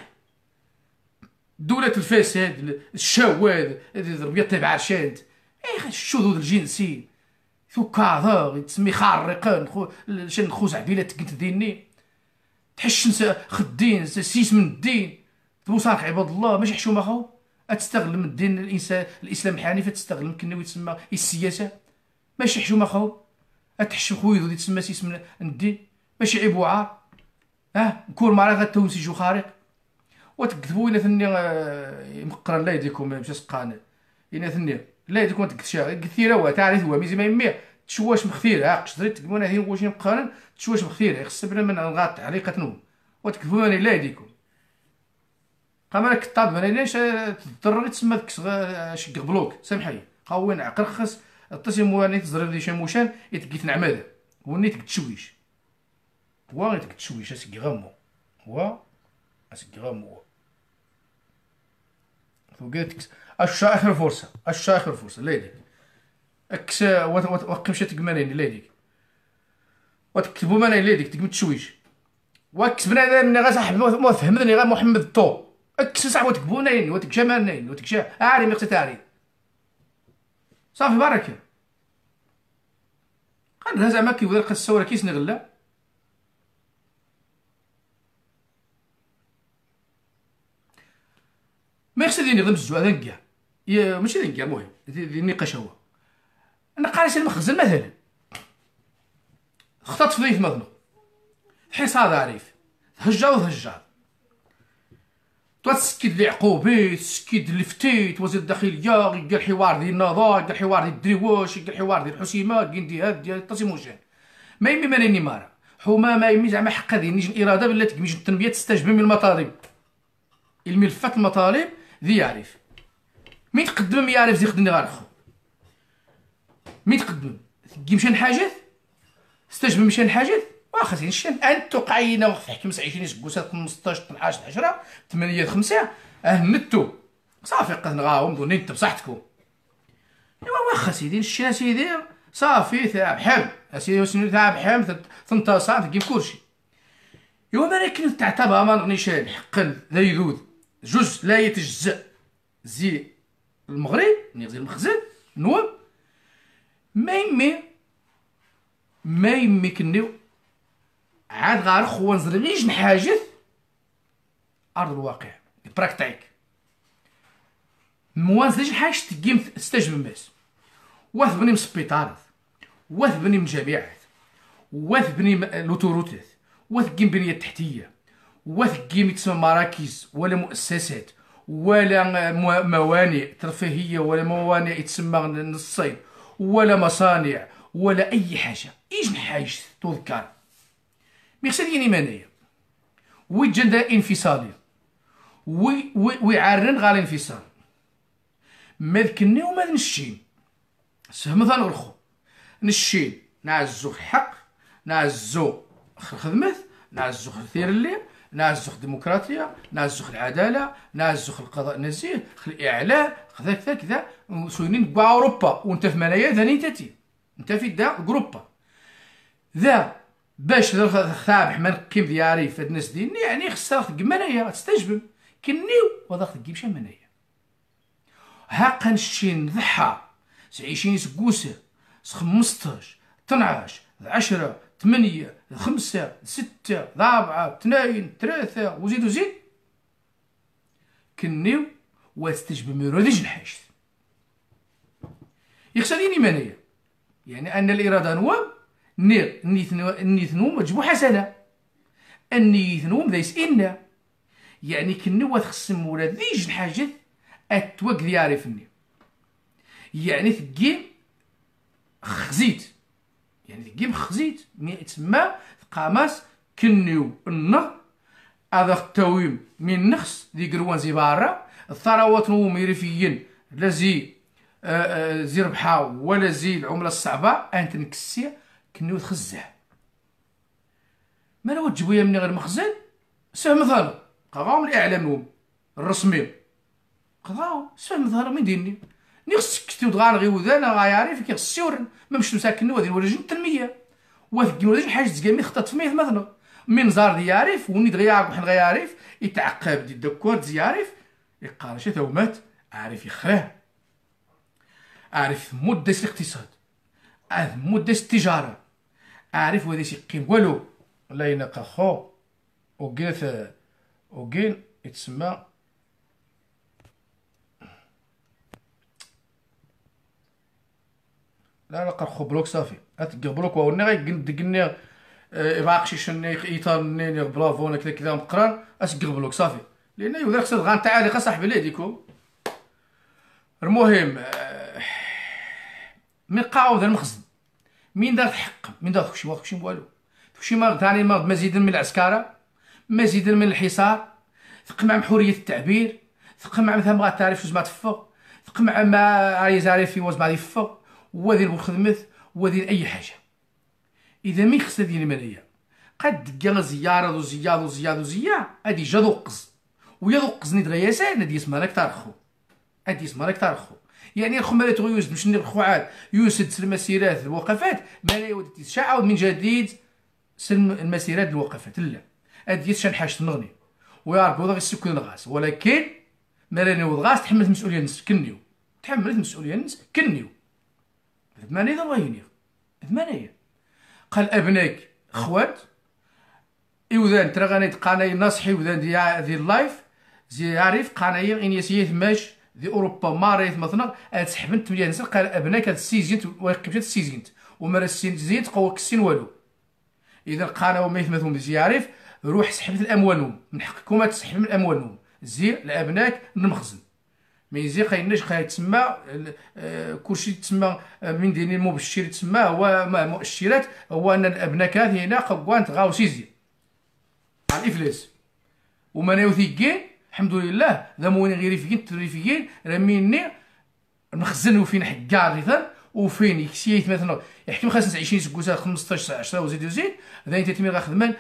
دولة الفساد الشواذ الربيع تبع عرشاد الشذوذ الجنسي ثو كاظر تسمي خارقين شن خوز عبيلات كنت ديني تحشن خدين سيس من الدين توصالح عباد الله ماشي حشومه خو تستغل من الدين الانسان الاسلام الحنيف تستغل يمكن يتسمى السياسه ماشي حشومه خو تحشم خويا ذي تسمى سيس من الدين ماشي عيب وعار نكون مع غتونسي جو خارق وتكذبوا الى ثني مقرن لا يديكم باش سقان الى ثني لا يديكم تكتشا كثيره وتعرف هو ميزي ما يمي تشواش مختير قشريت تقولنا هي واش مقارن تشواش مختير خص بنا من الغات تعليقه نو وتكذبوا لا يديكم قامك الطاب انا ليش تضطر تسمى شق بلوك سامحي قوين عقل خص الطسي مواني تزرب دي شموشان يتقيت نعماده ونيت تشويش هو غير تشويش اسكي غمو هو اسكي غمو وقالت الشا اخر فرصه الشا اخر فرصه لا يديك اكس وقمشه تقمانين لا يديك وتكتبوا مانا لا يديك تقم تشويش واكس بنادم من غا صاحب مو فهمني غا محمد الطو اكس صاحب وتكبونين وتكشمانين وتكشا عاري ميقت تعري صافي بركه قال لها زعما كيبدا لقى الصوره كيسني غلا ما يقصد ينظم الزوا هذا كاع ماشي ذاك كاع المهم النقاش هو انا قاري المخزن مثلا خطات في ضيف مظلوم حصاد عريف هجا وهجا تسكد لي عقوبي تسكد لي فتيت وزير الداخليه قال الحوار ديال النظار قال الحوار ديال الدريواش قال الحوار ديال الحسيمه قال ديال التصيموشان ما يمي ماني مارا حما ما يمي زعما حق هذه نيجي الاراده ولا تكميج التنميه تستجب من المطالب الملفات المطالب ذي يعرف مين تقدم يعرف زي خدني غير خو مين تقدم مشان حاجات استجب مشان حاجات واخا زين شان انتو قاينا وقف حكم 20 سكوسات 15 12 10 8 5 نتو صافي قنغاهم دوني انت بصحتكم ايوا واخا سيدي الشي سيدي صافي تاع بحال اسيدي وسنو تاع بحال تنتصر تجيب كلشي ايوا ولكن تعتبر ما نغنيش حقا لا يذوذ جزء لا يتجزأ زي المغرب زي المخزن نوم ما يمي كنيو عاد غير خوان زريج نحاجث ارض الواقع براكتيك موان زريج حاجه تقيم استجب الناس واث بني مسبيطارات واث بني مجامعات واث بني لوتوروتات واث كيم بنيه تحتيه واث كيم يتسمى مراكز ولا مؤسسات ولا موانئ ترفيهيه ولا موانئ تسمى الصيد ولا مصانع ولا اي حاجه ايش حاجه تذكر ميخسديني مانيا وجندا انفصاليه ويعرن غال الانفصال مذكني وما نشين سهم ثان غرخو نشين نعزو الحق نعزو الخدمة نعزو الثير الليل نعزو الديمقراطية نعزو العدالة نعزو القضاء النزيه الإعلاء كذا كذا سوينين كوا أوروبا وانت في منايا ثاني تاتي انت في دا أوروبا ذا باش ثابح من كيم دياري في الناس دي يعني خصها تجيب منايا تستجبم كنيو وضغط تجيب شي منايا هاقا نشين ضحى 20 سكوسة 15 12 10 8 5 6 4 2 3 وزيد وزيد كنيو واستجب ميرو ديج الحاجة يخسريني مانيا يعني أن الإرادة نوام نير نيثنوم تجبو حسنة النيثنوم ذا يسئلنا يعني كنيو وتخصم ولا ديج الحاجة أتوك دياري فني يعني تجيب خزيت يعني تجيب خزيت تسمى قاماس كنيو النغ هذا التويم من نخس ذي قروان زي بارا الثروات نو ميرفيين لا زي زي ربحة ولا زي العملة الصعبة أنت نكسي كنيو تخزه ما لو تجيبو من غير مخزن سهم مثلا قراهم الإعلام الرسمي قراهم سهم مثلا من ديني نيخص كتو دغان غي وذانا غايعرف كي خص يورن ما مش مساكن وهذه ورجل التنميه وثقي ورجل حاجه تزكامي خطات في ميه مثلا من زار ديارف وني دغيا وحن غيعرف يتعقب دي الدكور ديارف يقارش ثومات عارف يخراه عارف مدة الاقتصاد عارف مدة التجارة عارف وهذا يقيم والو لا ينقى خو وقين يتسمى لا قرخو بلوك صافي اتلقى بلوك وهنا غيدقني باقشي شني يطالني برافو انا كذا كذا مقران اسقغ بلوك صافي لان يوداك خصك غان تعالي صاحبي لا ديكو المهم من قاعو ذا المخزن مين دار الحق مين دار كلشي والو كلشي ما ثاني ما مزيدا من العسكره مزيدا من الحصار ثق مع حريه التعبير ثق مع مثلا بغات تعرف واش ما تفق ثق مع ما عايز في واش ما يفق وذي الخدمة وذي أي حاجة إذا مي خصها ديال المالية قد دقا زيارة وزياد هادي جا دوقز ويا دوقزني دغيا هادي يسمى لك تارخو هادي يسمى لك تارخو يعني الخو مالي تغيوز باش نرخو عاد يوسد المسيرات الوقفات مالي ودي تشعاود من جديد سلم المسيرات الوقفات لا هادي شان حاجة نغني ويعرفوا دغيا السكون الغاز ولكن مالاني وضغاس تحملت المسؤولية نفسك كنيو تحملت المسؤولية نفسك كنيو ثمانية ضواينيغ ثمانية قال أبناك خوات إوذان ترى غاني تقاناي ناصحي وذان دي اللايف زي عارف قاناي إن يسيث ماش دي أوروبا ماريث مثلا تسحبن 8 نسل قال أبناك هاد السيزينت ويقيمشات السيزينت ومرا السيزينت قوك السين والو إذا قانا وما يثمثهم زي عارف روح سحبت الأموالهم من حقكم تسحب من أموالهم زي لأبناك المخزن ميزي قايناش تسمى كلشي تسمى من ديني المبشر تسمى هو مؤشرات هو ان الابناء هنا قوان تغاو سيزي على الافلاس وما ناوثيكين الحمد لله ذا موين غيريفيين تريفيين راميني المخزن وفين حكار مثلا وفين يكسيت مثلا يحكم 25 سكوسه 15 10 وزيد ذا انت تمير غاخدمان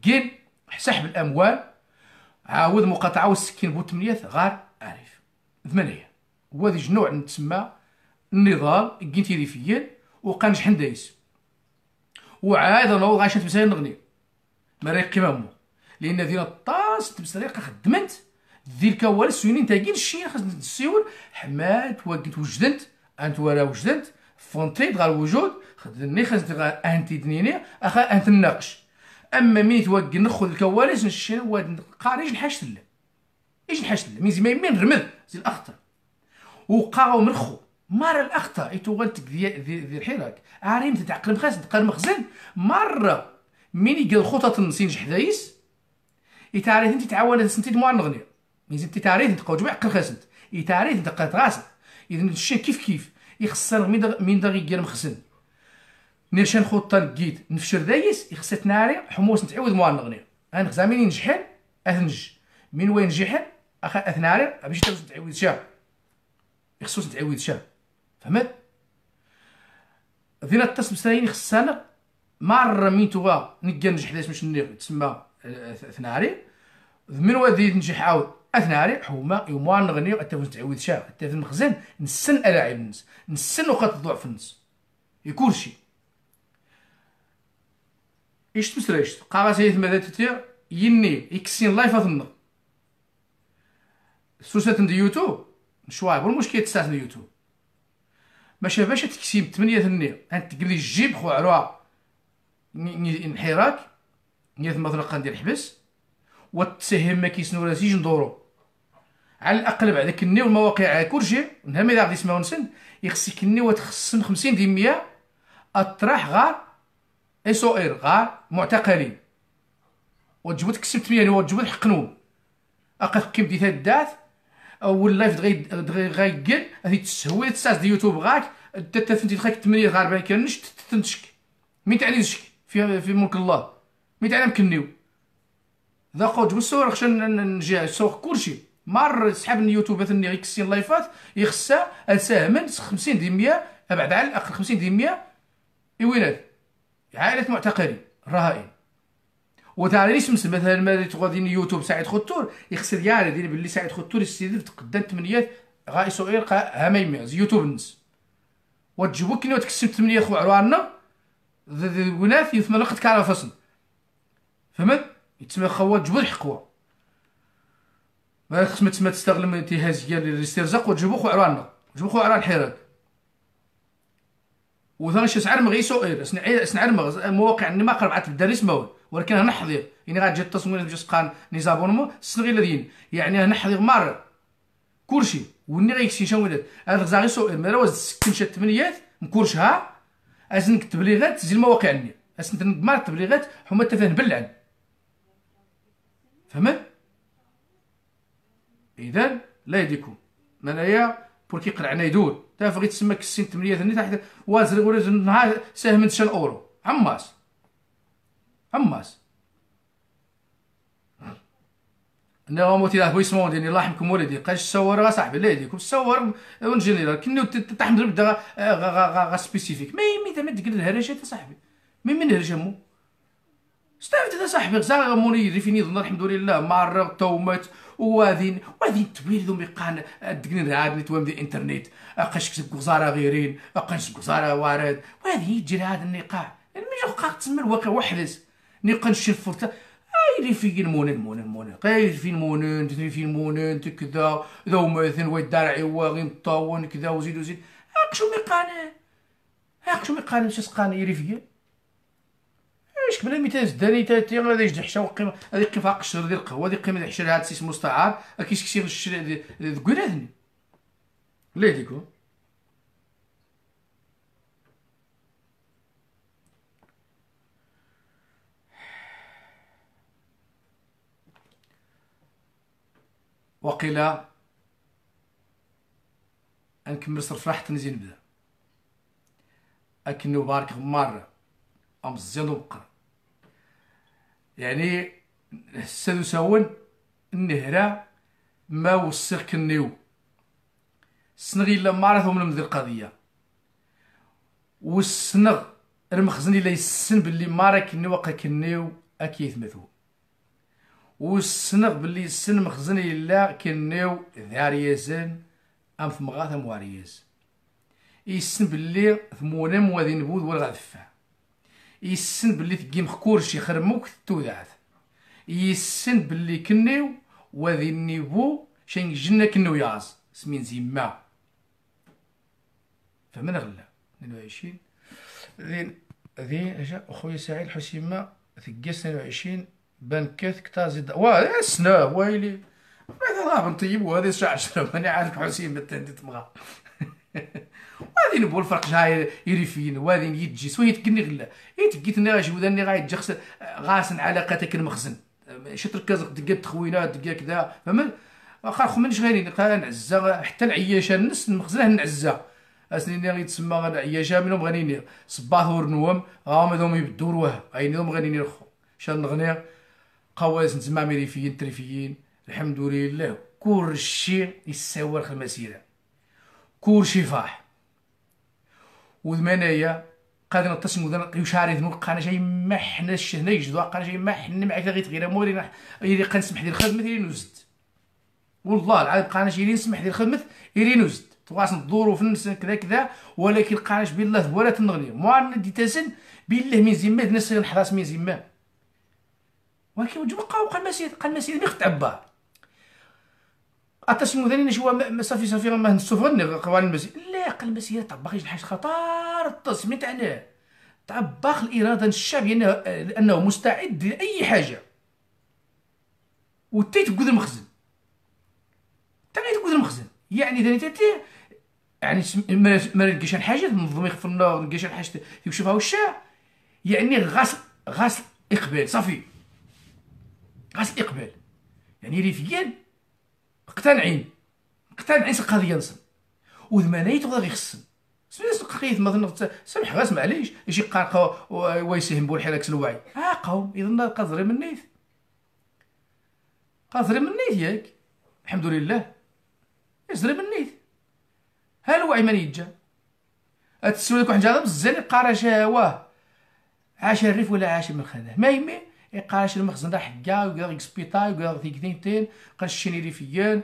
كين سحب الاموال عاود مقاطعه والسكين بو 8 غار عارف ثمانية وهذا نوع نتسمى النضال كين تيريفيين وقان شحال دايس وعاد انا غاش نتمسى نغني ما راه قيمه لان ديال الطاس تمسريقه خدمت ذي الكوال سوينين تاكين الشيء خاص نسيول حماد وقت وجدت انت ورا وجدت فونتي غير الوجود خدني خاص انت دنيني اخا انت نناقش اما مين توقع ناخذ الكواليس نشي واد قاريج نحاش له ايش نحاش له مين زي ما نرمد زي الاخطر وقاو مرخو مره الاخطر ايتو غنتك ذي الحراك عارين تتعقل مخاس تقال مخزن مره مين يقال خطط النسينج حدايس يتعرف انت تعاون سنتي مع نغني ميزن انت تعريف انت قوجو عقل خاسنت اي تعريف انت قات غاسل اذا الشيء كيف يخسر من دا غير مخزن نيرشان خطه لقيت نفشر دايس يخسر ناري حموس نتعود موان نغني انا زامين ينجحن اثنج من وين نجحن اخا اثناري باش تعود شاه يخصوص نتعود شاه فهمت فينا التصم ساين خصنا مره ميتوا نقا نجح حداش باش تسمى اثناري من وادي نجح عاود اثناري حوما يومان نغنيو حتى واش تعود شاه حتى في المخزن نسن الاعب الناس نسن نقاط الضعف الناس يكون شي ايش تمسريش قاغا سيد ماذا تتير يني يكسين لايف اظن سوسات ندي يوتيوب شواي بالمشكل تساس ندي يوتيوب باش تكسيم 8 ثني انت تقلي الجيب خو عروه نحيراك نيت مثلا ندير حبس وتسهم ما كيسنو راه زيج ندورو على الاقل بعد كني والمواقع كلشي نها ما غادي يسمعوا نسن يخصك كني وتخصم 50 ديال 100 اطرح غار اس او ار غار معتقلين وتجبد تكسب 8 وتجبد حقنون اقا كيم ديت الدات او اللايف دغي غايقل هذه تسهوي تساس ديال يوتيوب غاك تفنتي دخلك 8 غار ما كانش تنشك مين تعني نشك في ملك الله مين تعني مكنيو ذا قوج بالصور خشن نجي السوق كلشي مر سحاب اليوتيوب ثاني غيكسين لايفات يخسا اساهم 50 ديال 100 بعد على الاقل 50 ديال 100 وينات عائله معتقلين رهائن وتعرفيش مثلا ما تغادي يوتيوب سعيد خطور يخسر يا دير باللي سعيد خطور يستهدف تقدم 8 غايسو غير هاميمي يوتيوب الناس وتجيبو كي وتكسب 8 خو عرواننا وناث يثمن لقد كان فصل فهمت يتسمى خوات جبد حقوه ما خصك تسمى تستغل انتهاز ديال الاسترزاق وتجيبو خو عرواننا جيبو خو عروان حيران وثاني شي سعر مغيسو غير سنعر مواقع اني ما قربعت تبدا اسمه ولكن انا نحضر يعني غادي التصوير باش تقان لي زابونمون السنغي الذين يعني انا نحضر مره كلشي وني غيكسي شاولات هذا غزاغي سو ما راه سكن شات 8 مكورشها اسن تبليغات تزيد المواقع عندي اسن تنقمار التبليغات حما تفاهم بلعن فهمت اذا لا يديكم منايا بوركي قرعنا يدور تا فغيت تسمى كسين 8 ثاني تحت وازر ولا نهار ساهم 9 اورو عماس انا موتي راه بويسمون ديالي الله يحمكم ولدي قاش الصور صاحبي لا يديكم الصور اون جينيرال كنيو تحمد بدا غا سبيسيفيك ما تقول الهرجات صاحبي من هرجه مو استعملت هذا صاحبي غزا موني ريفيني ظن الحمد لله مار تومات وهذين تويل ميقان دقن عاد نتوام دي الانترنت اقاش كزاره غيرين اقاش كزاره وارد وهذه يجري هذا النقاع ملي وقع تسمى الواقع وحدث نقا نشوف فرتا اي في المونن غير في المونن كذا ذو مثلا ويدارعي واغي طاون كذا وزيد اقشو ميقان مش سقان يريفيه اش قبل ميتاز داني تاتي غادي يجي حشا وقيمه هذه قيمه قشر ديال القهوه هذه قيمه ديال حشر هذا السيس مستعار كيسكسي الشري ذكرادني لا ديكو وقيل نكمل صرف راحة نزيد نبدا اكنو بارك غمار امزيان وبقر يعني سادو ساون النهرة ما وصيغ كنيو السنغ الا مارث من مذي القضية والسنغ المخزن الا يسن باللي مارا كنيو وقا كنيو اكيث مثو والسنغ باللي يسن مخزن الا كنيو ذاريازن ام ثمغاث موارياز يسن باللي ثمونا موادي نبوذ ولا غادفه يسن باللي تقيم خكورشي خرموك تودعث يسن باللي كنيو وذي النيبو شين جنة كنيو ياز سمين زيما فمن غلا 22 ذي اجا اخويا سعيد حسيمة ثقي 22 بنكث كتازي واه السنا ويلي ماذا راه نطيب وهذه الساعة 10 ماني عارف حسيمة تندي تبغى وهذه نبغوا الفرق جاي يريفين وهذه يتجي سوي يتكني غلا يتقيت ني غاش وداني غاسن علاقتك المخزن شي تركز دقات تخوينات دقات كذا فهمت واخا خمنش غيرين نعزة حتى العياشة النس المخزنة نعزة اسنيني غيتسمى العياشة منهم غنيني صباح ورنوم غامضهم يبدو رواه عينيهم غنيني رخو شان نغني قواس نتسمى ميريفيين تريفيين الحمد لله كلشي يساوى الخماسيرة كلشي فاح وذمانيا قادر نتصل مدن يشاري ذنوب قانا جاي ما حنا الشهنا يجدوا قانا جاي ما حنا معك غير غير موري اللي قنسمح ديال الخدمه اللي نوزد والله العظيم قانا جاي نسمح ديال الخدمه اللي نوزد تواصل الظروف الناس كذا كذا ولكن قاناش بالله ولا تنغني ما ندي تسن بالله من زمان الناس نحراس من زمان ولكن وجب قال مسير اللي تعبى اتسمو ذاني شوا صافي ما نسوفني قوانين المسير لا قال المسير طباخ حاجه خطر التصميم تاعنا طباخ الاراده الشعبيه لانه مستعد لاي حاجه وتي تقود المخزن تقود المخزن يعني ذاني تاتي يعني ما نلقاش حاجه تنظم يخف النار نلقاش حاجه يشوفها الشاع يعني غسل اقبال صافي غسل اقبال يعني ريفيين مقتنعين القضيه نصن وذمانيت وغا غيخصن سميت قيت مثلا سمح غاس معليش يجي قارقه ويسهم بولحراك الوعي قوم اذا قادرين من نيت ياك الحمد لله يزري من نيت ها الوعي من يتجا اتسولك واحد جاب بزاف قارشه واه عاش الريف ولا عاش من خداه ما يمي يقاش المخزن دا حكا وكذا يكسبيطاي وكذا ثيكتين قنشيني ريفيان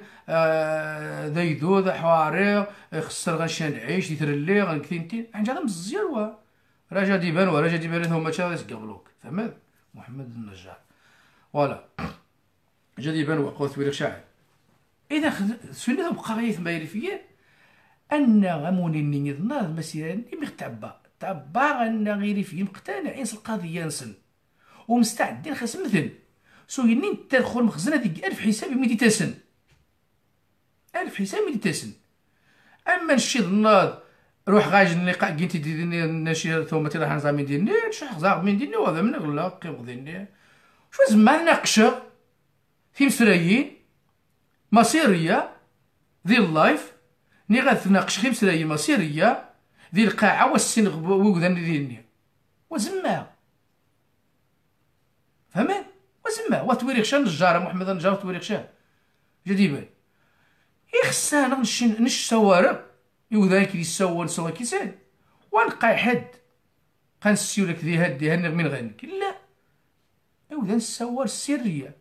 ذا يدو ذا حواري خسر غنشان العيش يترلي غنكتينتين عن جادا مزيان وا راجا ديبان هما تا يسقبلوك فهمت محمد النجار فوالا جا ديبان وقوت تويرك شاعر اذا سولنا بقى غيث ما ريفيان ان غموني نيت ناض مسيران تعبى غنا غير ريفيان مقتنعين القضيه نسن ومستعدين خاص مثل سوينين تدخل المخزنه ديك 1000 حساب ميديتاسن 1000 حساب ميديتاسن اما نشي الناض روح غاجن اللي قاكينتي ديرني نشي ثم تي راح نزامي ديرني نشح زاق من ديرني وهذا من غلا قيم ديرني شو زعما ناقشه في مسرايين مصيريه ذي اللايف ني غتناقش في مسرايين مصيريه ذي القاعه والسن وكذا ديرني وزما فهمت وزما وتويريخ النجار محمد النجار تويريخ جديبان يخصنا نش سوارق يوذاك اللي سوا كيسان ونقاي حد قنسيو لك ذي هادي من غنك لا يوذا نسوار السريه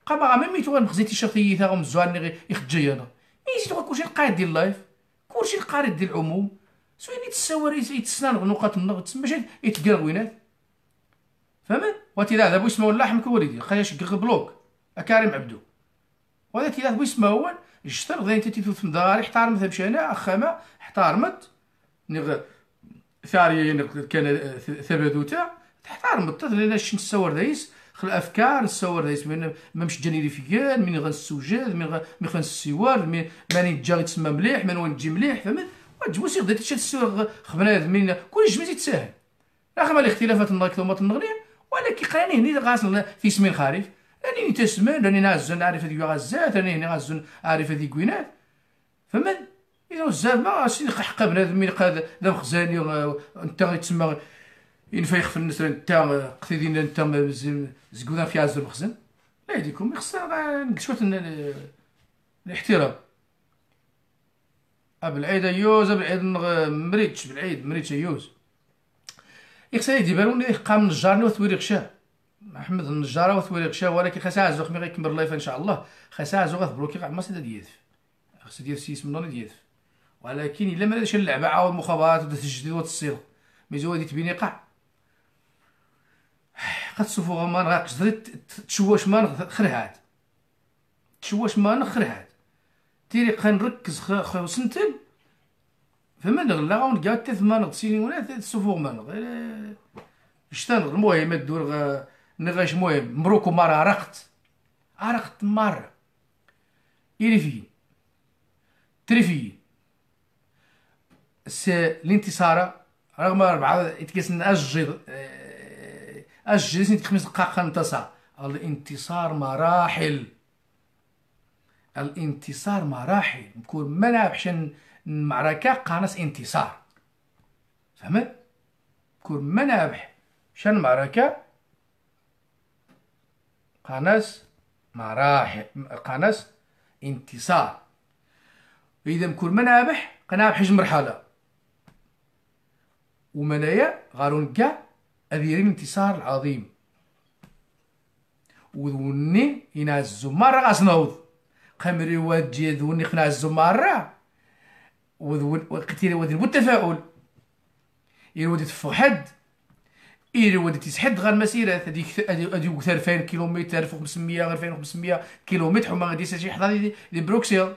قابا غا ميميتو غنخزي تيشيرت ثا غمزواني يخجي انا يزيدو كلشي القايد ديال اللايف كلشي القارد ديال العموم سويني تسوار يتسنان نقاط النغ تسمى يتقال وينات فهمت واتي ذا بو يسمعوا اللحم كوليدي خايش بلوك كريم عبدو وهذا تي ذا بو يسمعوا يشتر غادي انت تيثوث مداري احترمت مشينا اخاما احترمت نغ ثاري كان ثباتوتا تحترمت لان شنو نسور دايس خل الافكار نسور دايس من مش جاني ريفيان من غنسوجاد من غنسيوار من ماني جا تسمى مليح من وين تجي مليح فهمت وتجبو سي غدا تشد السور خبنات من كل جميع تساهل رغم الاختلافات النظريه النظريه ولكن قراني هني غاسل في سمين خريف راني تسمن راني نازل عارف هذيك غازات راني هنا غازل عارف هذيك كوينات فهمت اذا الزعما شي حق بنادم من قاد لا مخزاني انت تسمى ينفيخ في الناس انت قتيدين انت زكونا في عز المخزن لا يديكم يخصنا نقشوت الاحترام بالعيد يوز بالعيد مريتش يوز يخصني يديبالوني قام النجارني وتويريخ شاه محمد النجار وتويريخ شاه ولكن خاصها عزو خمي غيكمل اللايف ان شاء الله خاصها عزو غتبلوكي غا ما سيدا ديالف خاص ديال سيس منوني ديالف ولكن الا ما دارش اللعبه عاود المخابرات ودا التجديد والتصيغ ميزو غادي تبيني قاع غتشوفو غمان غتقدري تشواش مان خرهات تيري قنركز سنتين فمن غلا غنلقى حتى ثمان غسيني ولا تسوفو غمان شتان المهم الدور نغاش المهم مبروك مرة عرقت مرة إيريفيين تريفيين الانتصار رغم 4 يتكسن أجل سنة 5 دقائق انتصر الانتصار مراحل الانتصار مراحل، نكون ما نابحش المعركة قانص انتصار، فهمت؟ نكون ما نابح شان المعركة قانص مراحل، قانص انتصار. إذا نكون ما نابح قنابح جوج مرحلة، ومنايا غارو نكا أديري الانتصار العظيم، وذوني ينعزو مرة غاسنوض قمري وادجي ذوني خنعزو مرة وذون وقتيري ودي بالتفاؤل يرودي تفوحد يرودي تسحد غير المسيرات هذيك هذيك 2000 كيلومتر 1500 2500 كيلومتر حما غادي شي حدا دي بروكسل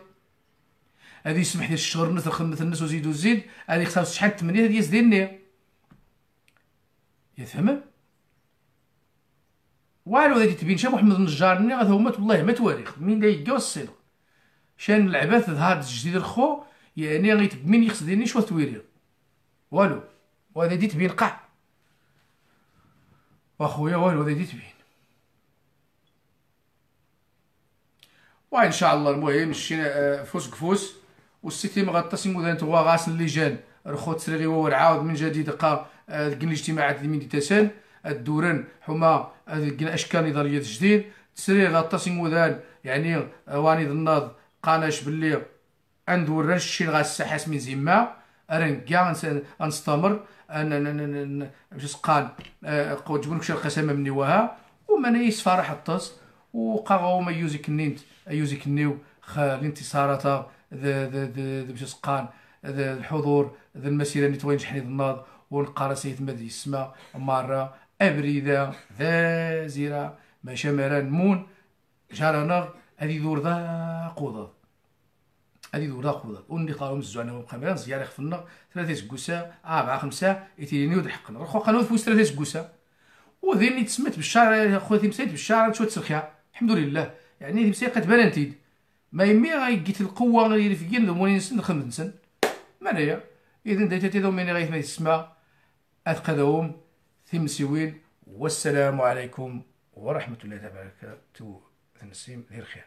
هذه يسمح لي الشهر مثل خدمة الناس وزيد وزيد هذه خصها شحال 8 هذه يزديني يفهم والو غادي تبين شي محمد النجار ني غا هما والله ما تواريخ مين دا يلقاو الصدق شان العباث هاد الجديد الخو يعني غيت مين يقصدني شو تويري والو وهذا دي تبين قاع واخويا والو هذا دي تبين وان شاء الله. المهم مشينا فوس كفوس والسيتي مغطاس مودان توا غاس اللجان رخو تسريغي ورعاود من جديد قا الاجتماعات الميديتاسيون الدوران حما اشكال نظريات جديد تسريغ غطاس مودان يعني واني الناض قاناش باللي ندور نشي غاس حاس من زيما ارن كاع نستمر ان باش قال جبنك شي القسامه مني وها وما نيس فرح الطاس وقاغو ما يوزيك النينت يوزيك النيو الانتصارات باش قال الحضور ذا المسيره اللي توين حنيد الناض ونقرا سيد مدي السماء مره ابريده ذا زيره ما شمران مون جارنا هذه دور ذا قوضه هذه دور ذا قوضه وني قالوا مزعنا وبقى زياره خفنا 3 كوسا 4 5 يتيني ود حقنا رخو قالوا فوس 3 كوسا وذيني تسمت بالشارع خواتي مسيت بالشارع شو تسرخيا الحمد لله يعني مسيت قتبان انتيد ما يمي غيجيت القوه اللي في كين مونين سن 5 سن معناها اذا دايت تيدو ميني غيث ما يسمع اثقدهم ثمسيوين والسلام عليكم ورحمه الله وبركاته. تنسيم دير خير.